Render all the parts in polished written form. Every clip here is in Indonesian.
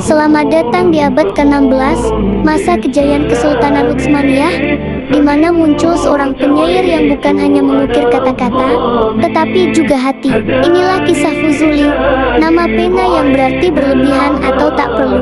Selamat datang di abad ke-16, masa kejayaan Kesultanan Utsmaniyah, di mana muncul seorang penyair yang bukan hanya mengukir kata-kata, tetapi juga hati. Inilah kisah Fuzuli, nama pena yang berarti berlebihan atau tak perlu.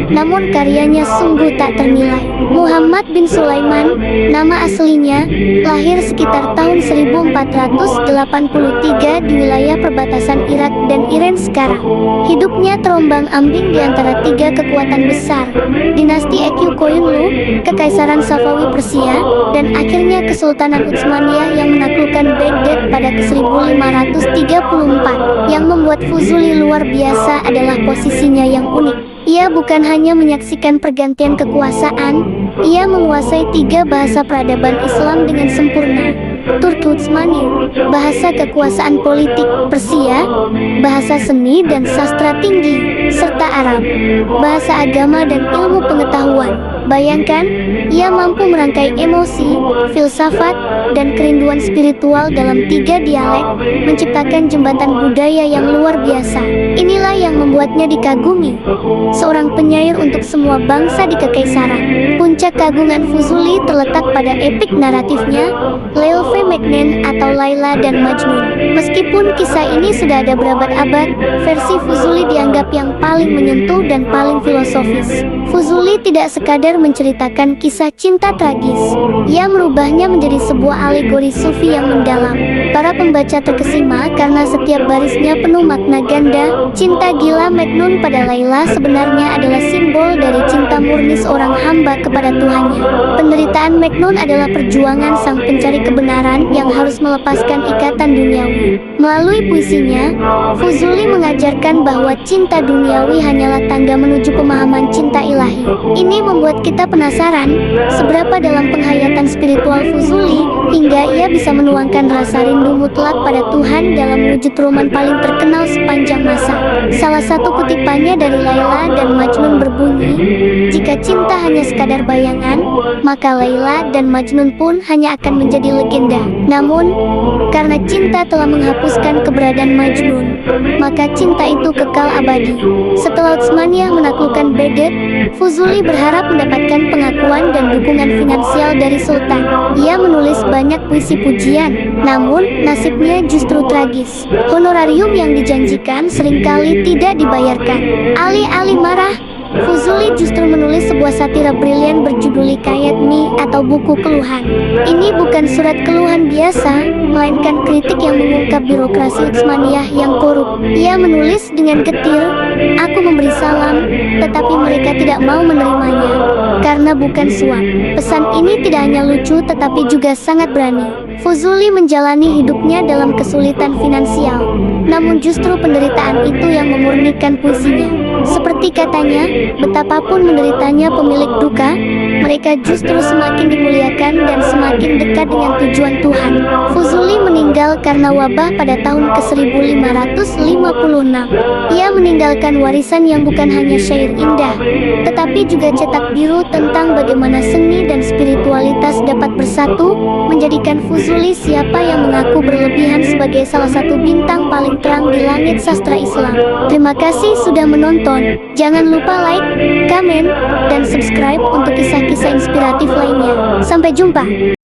Namun karyanya sungguh tak ternilai. Muhammad bin Sulaiman, nama aslinya, lahir sekitar tahun 1483 di wilayah perbatasan Irak dan Iran sekarang. Hidupnya terombang-ambing di antara tiga kekuatan besar, dinasti Ekyukoyunlu, Kekaisaran Safawi Persia, dan akhirnya Kesultanan Utsmaniyah yang menaklukkan Baghdad pada 1534. Yang membuat Fuzuli luar biasa adalah posisinya yang unik. Ia bukan hanya menyaksikan pergantian kekuasaan, ia menguasai tiga bahasa peradaban Islam dengan sempurna. Turki Utsmani, bahasa kekuasaan politik Persia, bahasa seni dan sastra tinggi, serta Arab, bahasa agama dan ilmu pengetahuan. Bayangkan, ia mampu merangkai emosi, filsafat, dan kerinduan spiritual dalam tiga dialek, menciptakan jembatan budaya yang luar biasa. Inilah yang membuatnya dikagumi, seorang penyair untuk semua bangsa di Kekaisaran. Puncak kagungan Fuzuli terletak pada epik naratifnya, Leilve Meknen atau Laila dan Majnun. Meskipun kisah ini sudah ada berabad-abad, versi Fuzuli dianggap yang paling menyentuh dan paling filosofis. Fuzuli tidak sekadar menceritakan kisah cinta tragis, ia merubahnya menjadi sebuah alegori sufi yang mendalam. Para pembaca terkesima karena setiap barisnya penuh makna ganda. Cinta gila Meknun pada Laila sebenarnya adalah simbol dari cinta murni seorang hamba kepada Tuhannya. Penderitaan Meknun adalah perjuangan sang pencari kebenaran yang harus melepaskan ikatan duniawi. Melalui puisinya, Fuzuli mengajarkan bahwa cinta duniawi hanyalah tangga menuju pemahaman cinta ilahi. Ini membuat kita penasaran, seberapa dalam penghayatan spiritual Fuzuli, hingga ia bisa menuangkan rasa rindu mutlak pada Tuhan dalam wujud roman paling terkenal sepanjang masa. Salah satu kutipannya dari Laila dan Majnun berbunyi, jika cinta hanya sekadar bayangan, maka Laila dan Majnun pun hanya akan menjadi legenda. Namun, karena cinta telah menghapuskan keberadaan Majnun, maka cinta itu kekal abadi. Setelah Utsmaniyah menaklukkan Baghdad, Fuzuli berharap mendapatkan pengakuan dan dukungan finansial dari Sultan. Ia menulis banyak puisi pujian, namun nasibnya justru tragis. Honorarium yang dijanjikan seringkali tidak dibayarkan. Alih-alih marah, Fuzuli justru menulis sebuah satira brilian berjudul Hikayat Mi atau buku keluhan. Ini bukan surat keluhan biasa, melainkan kritik yang mengungkap birokrasi Utsmaniyah yang korup. Ia menulis dengan getir, "Aku memberi salam, tetapi mereka tidak mau menerimanya, karena bukan suap." Pesan ini tidak hanya lucu tetapi juga sangat berani. Fuzuli menjalani hidupnya dalam kesulitan finansial, namun justru penderitaan itu yang memurnikan puisinya. Seperti katanya, betapapun menderitanya pemilik duka, mereka justru semakin dimuliakan dan semakin dekat dengan tujuan Tuhan. Fuzuli meninggal karena wabah pada tahun ke-1556. Ia meninggalkan warisan yang bukan hanya syair indah, tetapi juga cetak biru tentang bagaimana seni dan spiritualitas dapat bersatu, menjadikan Fuzuli siapa yang mengaku berlebihan sebagai salah satu bintang paling terang di langit sastra Islam. Terima kasih sudah menonton. Jangan lupa like, komen, dan subscribe untuk kisah-kisah inspiratif lainnya. Sampai jumpa.